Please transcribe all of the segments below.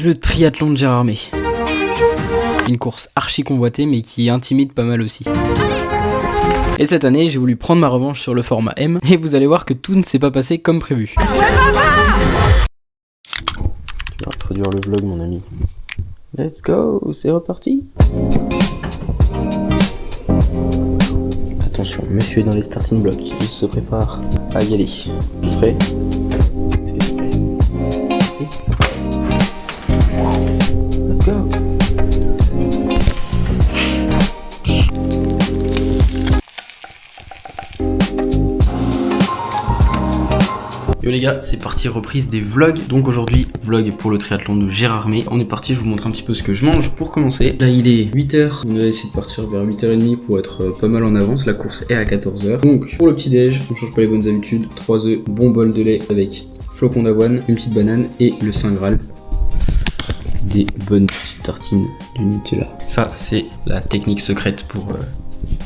le triathlon de Gérardmer. Une course archi convoitée mais qui intimide pas mal aussi. Et cette année, j'ai voulu prendre ma revanche sur le format M et vous allez voir que tout ne s'est pas passé comme prévu. Tu vas introduire le vlog, mon ami. Let's go, c'est reparti. Attention, monsieur est dans les starting blocks, il se prépare à y aller. Prêt? Est-ce que c'est prêt? Oui. Let's go. Yo les gars, c'est parti, reprise des vlogs. Donc aujourd'hui, vlog pour le triathlon de Gérardmer. On est parti, je vous montre un petit peu ce que je mange pour commencer. Là il est 8h, on va essayer de partir vers 8h30 pour être pas mal en avance. La course est à 14h. Donc pour le petit déj, on change pas les bonnes habitudes. 3 œufs, bon bol de lait avec flocons d'avoine, une petite banane et le Saint Graal. Des bonnes petites tartines de Nutella. Ça c'est la technique secrète pour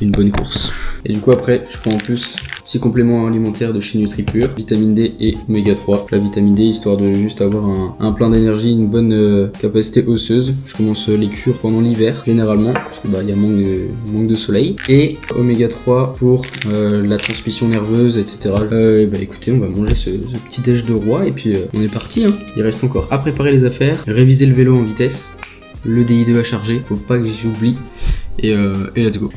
une bonne course. Et du coup après, je prends en plus petit complément alimentaire de chez NutriPure, vitamine D et oméga 3. La vitamine D histoire de juste avoir un plein d'énergie, une bonne capacité osseuse. Je commence les cures pendant l'hiver généralement parce que il y a manque de soleil. Et oméga 3 pour la transmission nerveuse, etc. Écoutez, on va manger ce petit déj de roi et puis on est parti. Hein. Il reste encore à préparer les affaires, réviser le vélo en vitesse, le DI2 à charger, faut pas que j'oublie et let's go.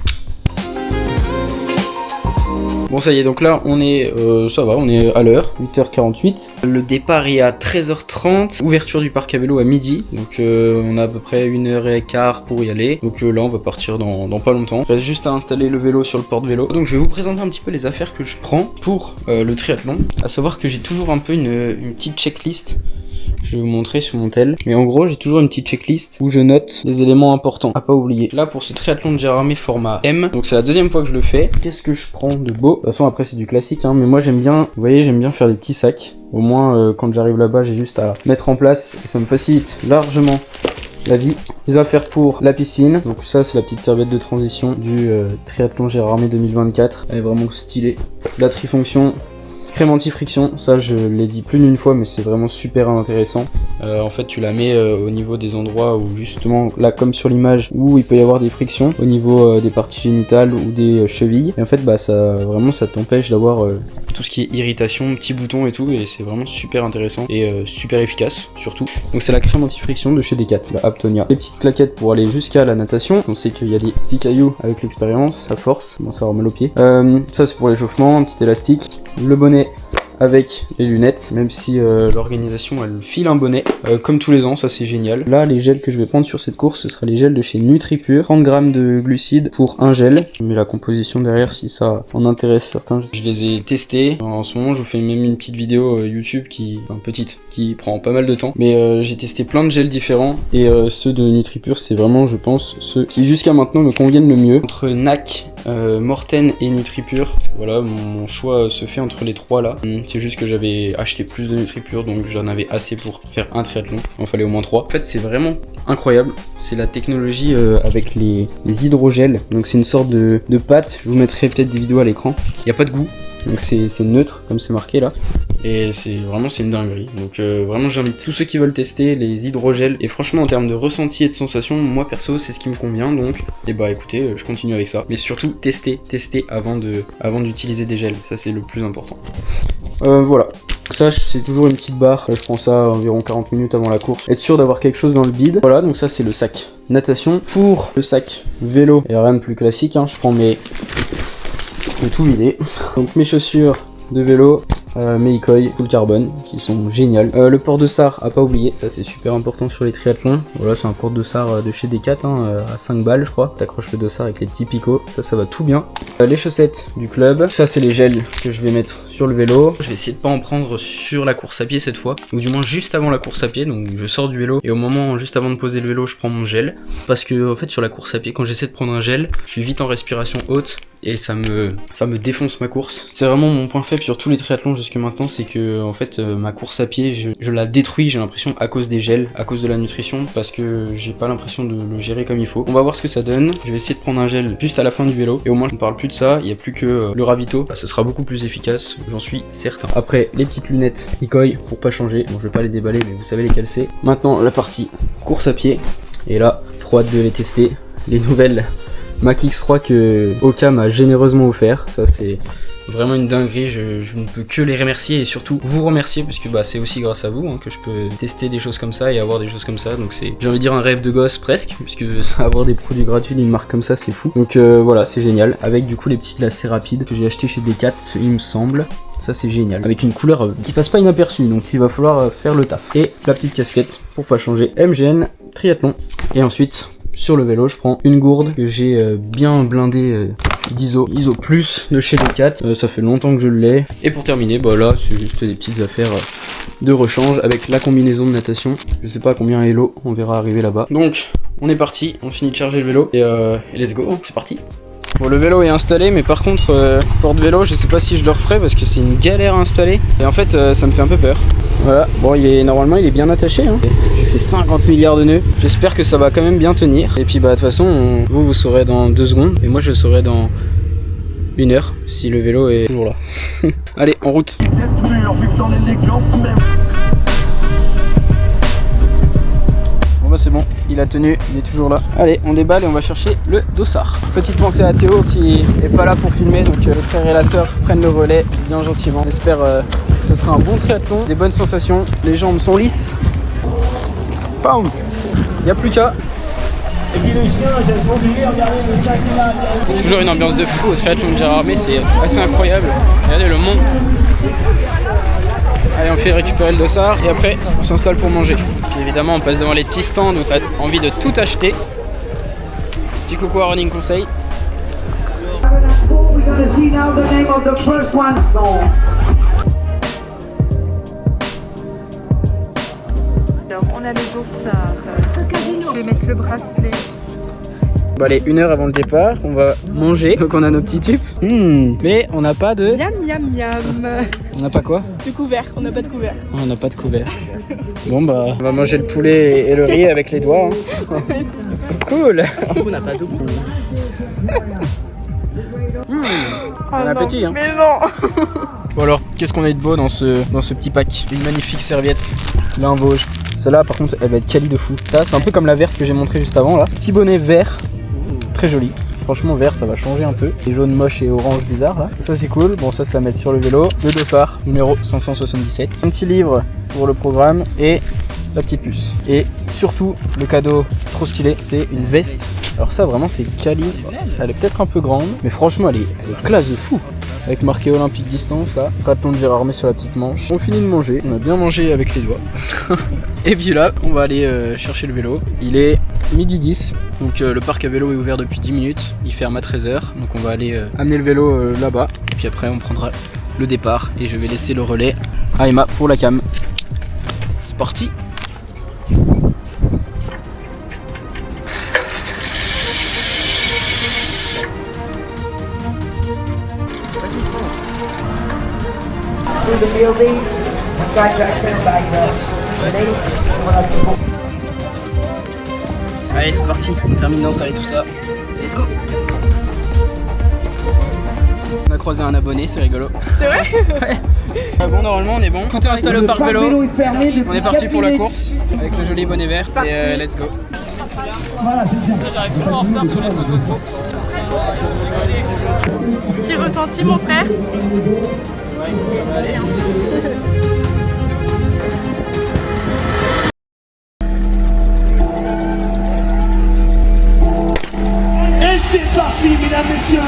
Bon ça y est, donc là on est, ça va, on est à l'heure, 8h48. Le départ est à 13h30, ouverture du parc à vélo à midi, donc on a à peu près 1h15 pour y aller. Donc là on va partir dans pas longtemps. Il reste juste à installer le vélo sur le porte-vélo. Donc je vais vous présenter un petit peu les affaires que je prends pour le triathlon. À savoir que j'ai toujours un peu une petite checklist. Je vais vous montrer sur mon tel. Mais en gros, j'ai toujours une petite checklist où je note les éléments importants à pas oublier. Là, pour ce triathlon de Gérardmer format M, donc c'est la deuxième fois que je le fais. Qu'est-ce que je prends de beau? De toute façon, après, c'est du classique, hein, mais moi, j'aime bien, vous voyez, j'aime bien faire des petits sacs. Au moins, quand j'arrive là-bas, j'ai juste à mettre en place et ça me facilite largement la vie. Les affaires pour la piscine. Donc ça, c'est la petite serviette de transition du triathlon Gérardmer 2024. Elle est vraiment stylée. La trifonction. Crème anti-friction, ça je l'ai dit plus d'une fois mais c'est vraiment super intéressant. En fait tu la mets au niveau des endroits où justement, là comme sur l'image, où il peut y avoir des frictions au niveau des parties génitales ou des chevilles. Et en fait ça t'empêche d'avoir tout ce qui est irritation, petits boutons et tout, et c'est vraiment super intéressant et super efficace surtout. Donc c'est la crème anti-friction de chez Decat, la Aptonia. Les petites claquettes pour aller jusqu'à la natation. On sait qu'il y a des petits cailloux avec l'expérience, à force, bon ça va mal aux pieds. Ça c'est pour l'échauffement, un petit élastique. Le bonnet avec les lunettes, même si l'organisation elle file un bonnet comme tous les ans, ça c'est génial. Là les gels que je vais prendre sur cette course, ce sera les gels de chez NutriPure, 30 grammes de glucides pour un gel. Je mets la composition derrière si ça en intéresse certains. Je les ai testés, en ce moment je vous fais même une petite vidéo YouTube qui prend pas mal de temps, mais j'ai testé plein de gels différents et ceux de NutriPure c'est vraiment je pense ceux qui jusqu'à maintenant me conviennent le mieux. Entre NAC, Morten et NutriPure, voilà mon choix se fait entre les trois là. C'est juste que j'avais acheté plus de NutriPure donc j'en avais assez pour faire un triathlon, il en fallait au moins 3. En fait c'est vraiment incroyable, c'est la technologie avec les hydrogels, donc c'est une sorte de pâte, je vous mettrai peut-être des vidéos à l'écran. Il n'y a pas de goût, donc c'est neutre comme c'est marqué là. Et c'est une dinguerie, donc vraiment j'invite tous ceux qui veulent tester les hydrogels, et franchement en termes de ressenti et de sensation, moi perso c'est ce qui me convient, donc écoutez, je continue avec ça. Mais surtout tester avant d'utiliser des gels, ça c'est le plus important. Voilà, ça c'est toujours une petite barre, je prends ça environ 40 minutes avant la course, être sûr d'avoir quelque chose dans le bide. Voilà, donc ça c'est le sac natation. Pour le sac vélo, et rien de plus classique, hein, je prends tout vider. Donc mes chaussures de vélo, mes Ikoi full carbone qui sont géniales. Le port de sar à pas oublier, ça c'est super important sur les triathlons. Voilà, c'est un port de sar de chez Decat à 5 balles je crois. T'accroches le dossard avec les petits picots, ça va tout bien. Les chaussettes du club, ça c'est les gels que je vais mettre sur le vélo. Je vais essayer de pas en prendre sur la course à pied cette fois, ou du moins juste avant la course à pied. Donc je sors du vélo et au moment juste avant de poser le vélo je prends mon gel, parce que en fait sur la course à pied quand j'essaie de prendre un gel, je suis vite en respiration haute et ça me défonce ma course. C'est vraiment mon point faible sur tous les triathlons jusque maintenant, c'est que en fait ma course à pied je la détruis, j'ai l'impression, à cause des gels, à cause de la nutrition, parce que j'ai pas l'impression de le gérer comme il faut. On va voir ce que ça donne. Je vais essayer de prendre un gel juste à la fin du vélo et au moins je ne parle plus de ça, il n'y a plus que le ravito. Bah, ce sera beaucoup plus efficace j'en suis certain. Après, les petites lunettes Ikoi pour pas changer. Bon, je vais pas les déballer, mais vous savez lesquelles c'est. Maintenant, la partie course à pied. Et là, trop hâte de les tester. Les nouvelles Mac X3 que Oka m'a généreusement offert. Ça, c'est vraiment une dinguerie, je ne peux que les remercier et surtout vous remercier parce que bah, c'est aussi grâce à vous hein, que je peux tester des choses comme ça et avoir des choses comme ça. Donc c'est, j'ai envie de dire, un rêve de gosse presque, puisque avoir des produits gratuits d'une marque comme ça c'est fou. Donc voilà, c'est génial. Avec du coup les petites lacets rapides que j'ai acheté chez Decat, il me semble. Ça c'est génial. Avec une couleur qui passe pas inaperçue, donc il va falloir faire le taf. Et la petite casquette pour pas changer. MGN Triathlon. Et ensuite, sur le vélo, je prends une gourde que j'ai bien blindée d'ISO plus de chez Decat. Ça fait longtemps que je l'ai. Et pour terminer, bah là, c'est juste des petites affaires de rechange avec la combinaison de natation. Je sais pas combien Hello, on verra arriver là-bas. Donc, on est parti, on finit de charger le vélo et let's go, c'est parti. Bon, le vélo est installé, mais par contre, porte-vélo, je sais pas si je le referai parce que c'est une galère à installer. Et en fait, ça me fait un peu peur. Voilà, bon, normalement, il est bien attaché. Hein. J'ai fait 50 milliards de nœuds. J'espère que ça va quand même bien tenir. Et puis, bah, de toute façon, vous saurez dans 2 secondes. Et moi, je saurai dans 1 heure si le vélo est toujours là. Allez, en route. Bah c'est bon, il a tenu, il est toujours là. Allez, on déballe et on va chercher le dossard. Petite pensée à Théo qui est pas là pour filmer, donc le frère et la sœur prennent le relais bien gentiment. J'espère que ce sera un bon triathlon, des bonnes sensations, les jambes sont lisses. Bam, il n'y a plus qu'à. Et puis le chien, j'ai oublié, regardez le chien qui là. Il y a toujours une ambiance de fou au triathlon de Gérardmer, c'est assez incroyable. Regardez le monde. Allez, on fait récupérer le dossard et après on s'installe pour manger. Puis évidemment on passe devant les petits stands où tu as envie de tout acheter. Petit coucou à Running Conseil. Alors on a le dossard. Je vais mettre le bracelet. Bon allez, 1 heure avant le départ, on va manger. Donc on a nos petits tubes. Mais on n'a pas de... Miam miam miam. On n'a pas quoi? Du couvert, on n'a pas de couvert. On n'a pas de couvert. Bon bah, on va manger le poulet et le riz avec les doigts. Hein. Cool. On n'a pas de goût. Bon appétit hein. Mais non. Bon alors, qu'est-ce qu'on a de beau dans ce petit pack? Une magnifique serviette, là en Vosges. Celle-là par contre, elle va être quali de fou. Ça, c'est un peu comme la verte que j'ai montré juste avant là. Petit bonnet vert, très joli. Franchement vert, ça va changer un peu. Les jaunes moches et orange bizarres là. Ça c'est cool. Bon ça, c'est à mettre sur le vélo. Le dossard, numéro 577. Un petit livre pour le programme et la petite puce. Et surtout, le cadeau trop stylé, c'est une veste. Alors ça vraiment c'est quali. Elle est peut-être un peu grande, mais franchement elle est classe de fou. Avec marqué Olympique Distance là, triathlon de Gérardmer sur la petite manche. On finit de manger, on a bien mangé avec les doigts. Et puis là, on va aller chercher le vélo. Il est 12h10, donc le parc à vélo est ouvert depuis 10 minutes. Il ferme à 13h, donc on va aller amener le vélo là-bas. Et puis après on prendra le départ et je vais laisser le relais à Emma pour la cam. C'est parti. The building, Sky Jackson back there. Allez, c'est parti, on termine d'installer tout ça. Let's go. On a croisé un abonné, c'est rigolo. C'est vrai? Ouais. Bon, normalement on est bon. Tout est installé au parc vélo. On est parti pour la course avec le joli bonnet vert et let's go. Voilà, c'est bien. Petit ressenti mon frère? Ouais, ça va aller. Et c'est parti, mesdames, messieurs,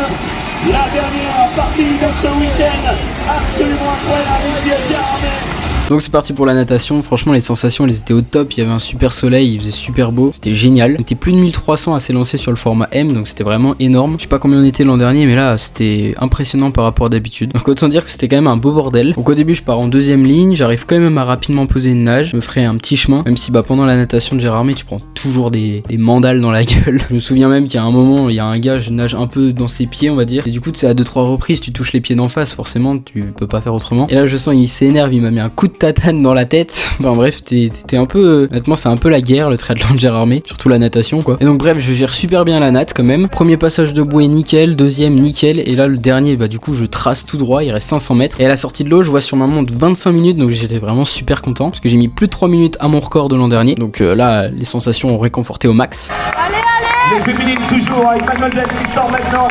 la dernière partie de ce week-end absolument incroyable ici à Gérardmer. Donc c'est parti pour la natation, franchement les sensations elles étaient au top, il y avait un super soleil, il faisait super beau, c'était génial. On était plus de 1300 à s'élancer sur le format M, donc c'était vraiment énorme. Je sais pas combien on était l'an dernier, mais là c'était impressionnant par rapport à d'habitude. Donc autant dire que c'était quand même un beau bordel. Donc au début je pars en 2ème ligne, j'arrive quand même à rapidement poser une nage, je me ferai un petit chemin, même si bah pendant la natation de Gérardmer tu prends toujours des mandales dans la gueule. Je me souviens même qu'il y a un moment, il y a un gars, je nage un peu dans ses pieds on va dire, et du coup c'est à 2-3 reprises, tu touches les pieds d'en face, forcément tu peux pas faire autrement. Et là je sens il s'énerve, il m'a mis un coup de de tatane dans la tête. Enfin bref, t'es un peu... honnêtement, c'est un peu la guerre, le triathlon de Gérardmer, surtout la natation quoi. Et donc bref, je gère super bien la natte quand même. Premier passage de bouée nickel, deuxième nickel, et là le dernier, bah du coup je trace tout droit, il reste 500 mètres. Et à la sortie de l'eau, je vois sur ma montre 25 minutes, donc j'étais vraiment super content, parce que j'ai mis plus de 3 minutes à mon record de l'an dernier. Donc là, les sensations ont réconforté au max. Allez, allez! Les féminines toujours avec Mademoiselle qui sort maintenant.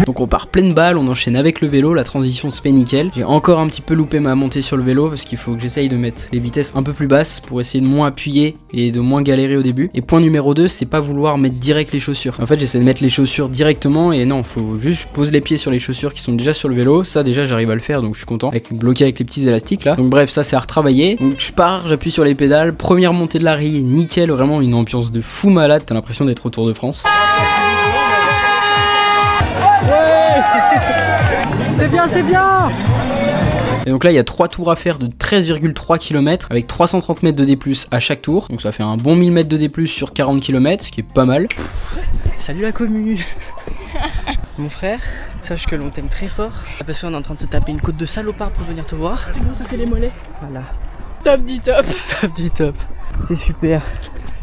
Donc on part pleine balle, on enchaîne avec le vélo, la transition se fait nickel. J'ai encore un petit peu loupé ma montée sur le vélo parce qu'il faut que j'essaye de mettre les vitesses un peu plus basses pour essayer de moins appuyer et de moins galérer au début. Et point numéro 2, c'est pas vouloir mettre direct les chaussures. En fait, j'essaie de mettre les chaussures directement et non, faut juste je pose les pieds sur les chaussures qui sont déjà sur le vélo. Ça déjà j'arrive à le faire donc je suis content, avec bloqué avec les petits élastiques là. Donc bref, ça c'est à retravailler. Donc je pars, j'appuie sur les pédales, première montée de la rille, nickel, vraiment une ambiance de fou malade, t'as l'impression d'être au Tour de France. C'est bien, c'est bien! Et donc là il y a 3 tours à faire de 13,3 km avec 330 mètres de D+ à chaque tour. Donc ça fait un bon 1000 mètres de D+ sur 40 km, ce qui est pas mal. Salut la commu! Mon frère, sache que l'on t'aime très fort. Parce qu'on est en train de se taper une côte de salopard pour venir te voir. C'est bon, ça fait les mollets. Voilà. Top du top. Top du top. C'est super.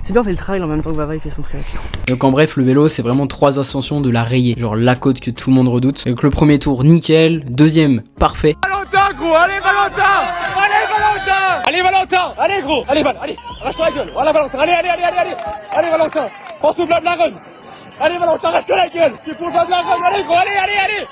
C'est bien, on fait le trail en même temps que Bava il fait son triathlon. Donc en bref, le vélo c'est vraiment 3 ascensions de la rayée, genre la côte que tout le monde redoute. Donc le premier tour nickel, deuxième parfait. Valentin gros, allez Valentin! Allez Valentin! Allez Valentin! Allez gros! Allez Val, allez! Arrache la gueule! Voilà Valentin! Allez, allez, allez, allez, allez! Allez Valentin! Pense au blabla run! Allez Valentin, arrache la gueule! Tu fous le blabla run! Allez gros, allez, allez, allez!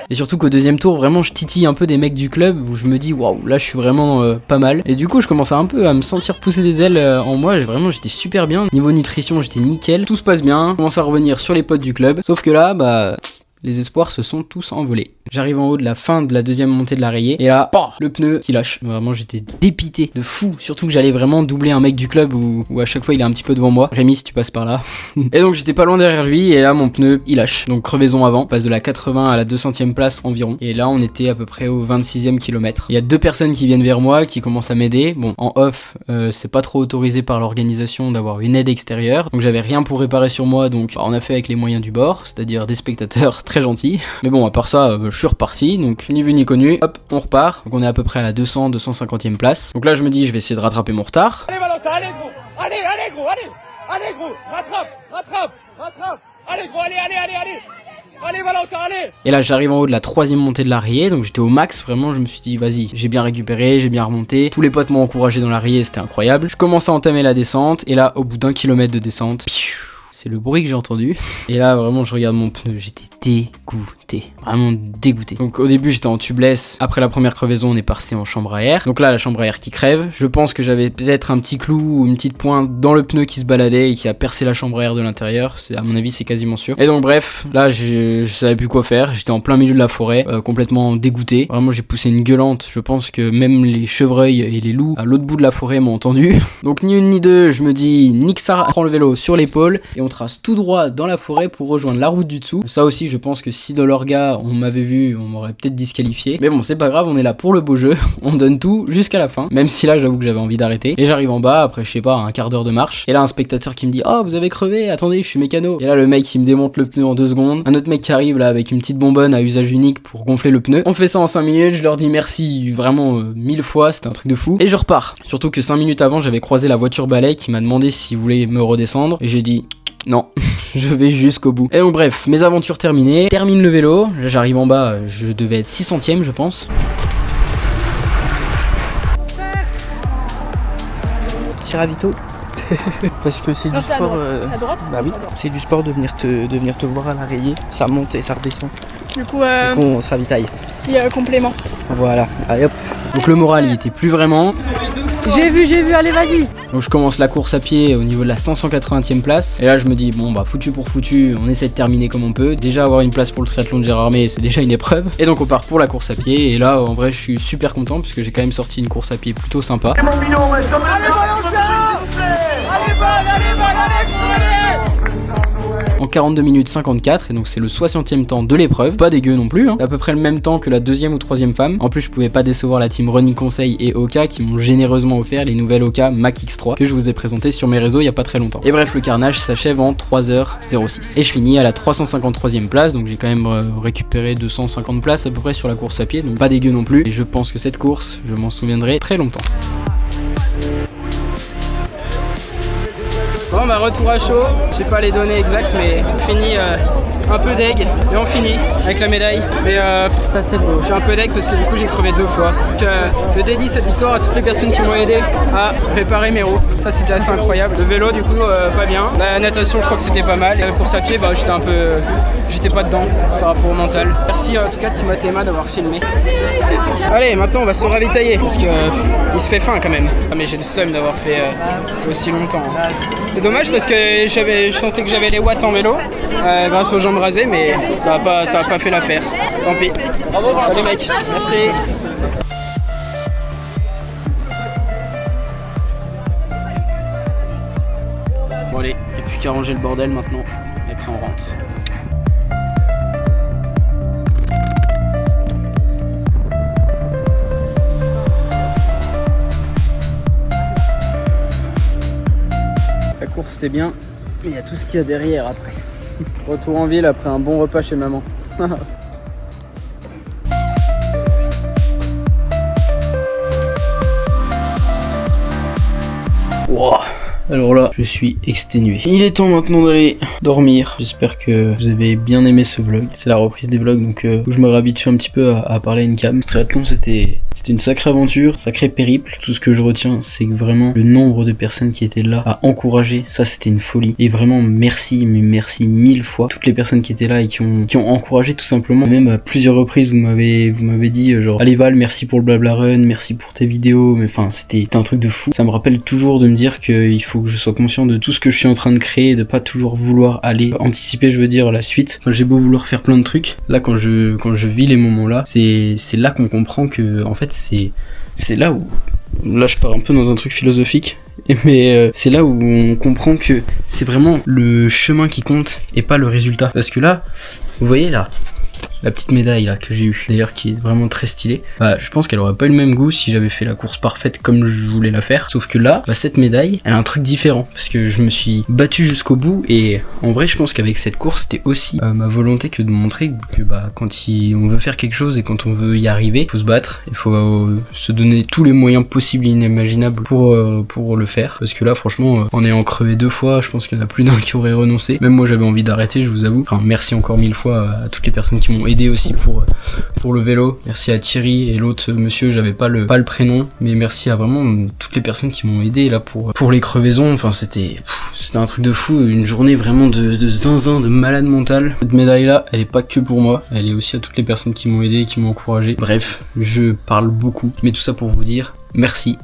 Et surtout qu'au deuxième tour, vraiment je titille un peu des mecs du club où je me dis waouh, là je suis vraiment pas mal. Et du coup je commence un peu à me sentir pousser des ailes en moi, j'étais super bien. Niveau nutrition j'étais nickel, tout se passe bien, je commence à revenir sur les potes du club. Sauf que là, bah... les espoirs se sont tous envolés. J'arrive en haut de la fin de la deuxième montée de la rayée et là, le pneu qui lâche. Vraiment j'étais dépité de fou, surtout que j'allais vraiment doubler un mec du club où à chaque fois il est un petit peu devant moi. Rémi, si tu passes par là. Et donc j'étais pas loin derrière lui et là mon pneu il lâche. Donc crevaison avant, on passe de la 80 à la 200e place environ. Et là on était à peu près au 26e kilomètre. Il y a 2 personnes qui viennent vers moi, qui commencent à m'aider. Bon, en off, c'est pas trop autorisé par l'organisation d'avoir une aide extérieure. Donc j'avais rien pour réparer sur moi, donc on a fait avec les moyens du bord, c'est-à-dire des spectateurs très gentils. Mais bon, à part ça, je suis reparti, donc ni vu ni connu, hop, on repart. Donc on est à peu près à la 200-250e place. Donc là je me dis, je vais essayer de rattraper mon retard. Allez Valentin, allez gros! Allez, allez gros, allez! Allez gros! Rattrape! Rattrape! Rattrape! Allez gros, allez, allez, allez, allez! Allez Valentin, allez! Et là j'arrive en haut de la 3e montée de la rayée, donc j'étais au max, vraiment je me suis dit vas-y, j'ai bien récupéré, j'ai bien remonté. Tous les potes m'ont encouragé dans la rayée, c'était incroyable. Je commence à entamer la descente, et là au bout d'1 kilomètre de descente, c'est le bruit que j'ai entendu. Et là vraiment je regarde mon pneu, j'étais dégoûté, vraiment dégoûté. Donc au début j'étais en tubeless, après la première crevaison on est passé en chambre à air. Donc là la chambre à air qui crève, je pense que j'avais peut-être un petit clou ou une petite pointe dans le pneu qui se baladait et qui a percé la chambre à air de l'intérieur, à mon avis c'est quasiment sûr. Et donc bref, là je savais plus quoi faire, j'étais en plein milieu de la forêt, complètement dégoûté. Vraiment j'ai poussé une gueulante, je pense que même les chevreuils et les loups à l'autre bout de la forêt m'ont entendu. Donc ni une ni deux, je me dis nique ça, prends le vélo sur l'épaule et on trace tout droit dans la forêt pour rejoindre la route du dessous. Ça aussi je pense que si de l'orga on m'avait vu, on m'aurait peut-être disqualifié. Mais bon c'est pas grave, on est là pour le beau jeu, on donne tout jusqu'à la fin. Même si là j'avoue que j'avais envie d'arrêter. Et j'arrive en bas, après je sais pas, un quart d'heure de marche. Et là un spectateur qui me dit oh vous avez crevé, attendez je suis mécano. Et là le mec qui me démonte le pneu en 2 secondes. Un autre mec qui arrive là avec une petite bonbonne à usage unique pour gonfler le pneu. On fait ça en 5 minutes, je leur dis merci vraiment 1000 fois, c'était un truc de fou. Et je repars. Surtout que 5 minutes avant j'avais croisé la voiture balai qui m'a demandé s'il voulait me redescendre. Et j'ai dit non, je vais jusqu'au bout. Et donc bref, mes aventures terminées, termine le vélo, là j'arrive en bas, je devais être 600ème je pense. Petit ravito. Parce que c'est du sport. À droite Bah oui, c'est du sport de venir te voir à la rayée. Ça monte et ça redescend. Du coup, on se ravitaille. petit complément. Voilà, allez hop. Donc le moral il était plus vraiment. J'ai vu, allez vas-y. Donc je commence la course à pied au niveau de la 580e place. Et là je me dis bon bah foutu pour foutu, on essaie de terminer comme on peut. Déjà avoir une place pour le triathlon de Gérardmer c'est déjà une épreuve. Et donc on part pour la course à pied. Et là en vrai je suis super content parce que j'ai quand même sorti une course à pied plutôt sympa. Allez Valentin! Allez Val, allez Val, allez Val, allez! en 42 minutes 54 et donc c'est le 60e temps de l'épreuve. Pas dégueu non plus, hein. À peu près le même temps que la deuxième ou troisième femme. En plus je pouvais pas décevoir la team Running Conseil et Oka qui m'ont généreusement offert les nouvelles Oka Mach X3 que je vous ai présenté sur mes réseaux il y a pas très longtemps. Et bref, le carnage s'achève en 3h06 et je finis à la 353e place, donc j'ai quand même récupéré 250 places à peu près sur la course à pied, donc pas dégueu non plus. Et je pense que cette course, je m'en souviendrai très longtemps. Bon bah retour à chaud, je sais pas les données exactes mais on finit un peu deg et on finit avec la médaille. Mais ça c'est beau, je suis un peu deg parce que du coup j'ai crevé 2 fois. Donc je dédie cette victoire à toutes les personnes qui m'ont aidé à réparer mes roues. Ça c'était assez incroyable. Le vélo du coup pas bien. La natation je crois que c'était pas mal. Et la course à pied bah j'étais pas dedans par rapport au mental. Merci en tout cas Team Athéma d'avoir filmé. Allez maintenant on va se ravitailler parce que il se fait faim quand même. Ah, mais j'ai le seum d'avoir fait aussi longtemps. C'est dommage parce que je sentais que j'avais les watts en vélo grâce aux jambes rasées, mais ça a pas fait l'affaire. Tant pis. Salut mec, merci. Bon allez, il n'y a plus qu'à ranger le bordel maintenant. Et après on rentre. La course c'est bien, mais il y a tout ce qu'il y a derrière après. Retour en ville après un bon repas chez maman. Wow. Alors là, je suis exténué. Il est temps maintenant d'aller dormir. J'espère que vous avez bien aimé ce vlog. C'est la reprise des vlogs, donc où je me réhabitue un petit peu à parler à une cam. Ce triathlon, c'était une sacrée aventure, sacré périple. Tout ce que je retiens, c'est que vraiment le nombre de personnes qui étaient là à encourager, ça c'était une folie. Et vraiment merci, mais merci 1000 fois. Toutes les personnes qui étaient là et qui ont encouragé tout simplement. Même à plusieurs reprises, vous m'avez dit genre allez Val, merci pour le blabla run, merci pour tes vidéos. Mais enfin, c'était un truc de fou. Ça me rappelle toujours de me dire qu'il faut que je sois conscient de tout ce que je suis en train de créer, de pas toujours vouloir aller anticiper, je veux dire, la suite. Enfin, j'ai beau vouloir faire plein de trucs, là quand je vis les moments là, c'est là qu'on comprend que en fait c'est là où, là je pars un peu dans un truc philosophique, mais c'est là où on comprend que c'est vraiment le chemin qui compte et pas le résultat. Parce que là, vous voyez là, la petite médaille là que j'ai eue, d'ailleurs qui est vraiment très stylée, bah, je pense qu'elle aurait pas eu le même goût si j'avais fait la course parfaite comme je voulais la faire. Sauf que là, bah, cette médaille, elle a un truc différent parce que je me suis battu jusqu'au bout et en vrai je pense qu'avec cette course c'était aussi ma volonté que de montrer que bah, quand on veut faire quelque chose et quand on veut y arriver, il faut se battre, il faut se donner tous les moyens possibles et inimaginables pour le faire. Parce que là franchement, en ayant crevé 2 fois, je pense qu'il y en a plus d'un qui aurait renoncé. Même moi j'avais envie d'arrêter, je vous avoue. Enfin merci encore 1000 fois à toutes les personnes qui m'ont aidé aussi pour le vélo. Merci à Thierry et l'autre monsieur, j'avais pas le prénom, mais merci à vraiment toutes les personnes qui m'ont aidé là pour les crevaisons. Enfin c'était un truc de fou, une journée vraiment de zinzin, de malade mental. Cette médaille là, elle est pas que pour moi, elle est aussi à toutes les personnes qui m'ont aidé et qui m'ont encouragé. Bref, je parle beaucoup, mais tout ça pour vous dire merci.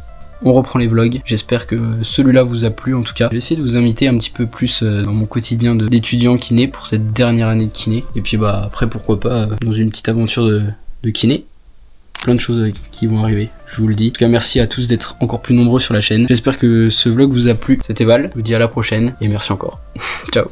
On reprend les vlogs, j'espère que celui-là vous a plu en tout cas. J'ai essayé de vous inviter un petit peu plus dans mon quotidien d'étudiant kiné pour cette dernière année de kiné. Et puis bah après pourquoi pas dans une petite aventure de kiné. Plein de choses qui vont arriver, je vous le dis. En tout cas merci à tous d'être encore plus nombreux sur la chaîne. J'espère que ce vlog vous a plu. C'était Val, je vous dis à la prochaine et merci encore. Ciao.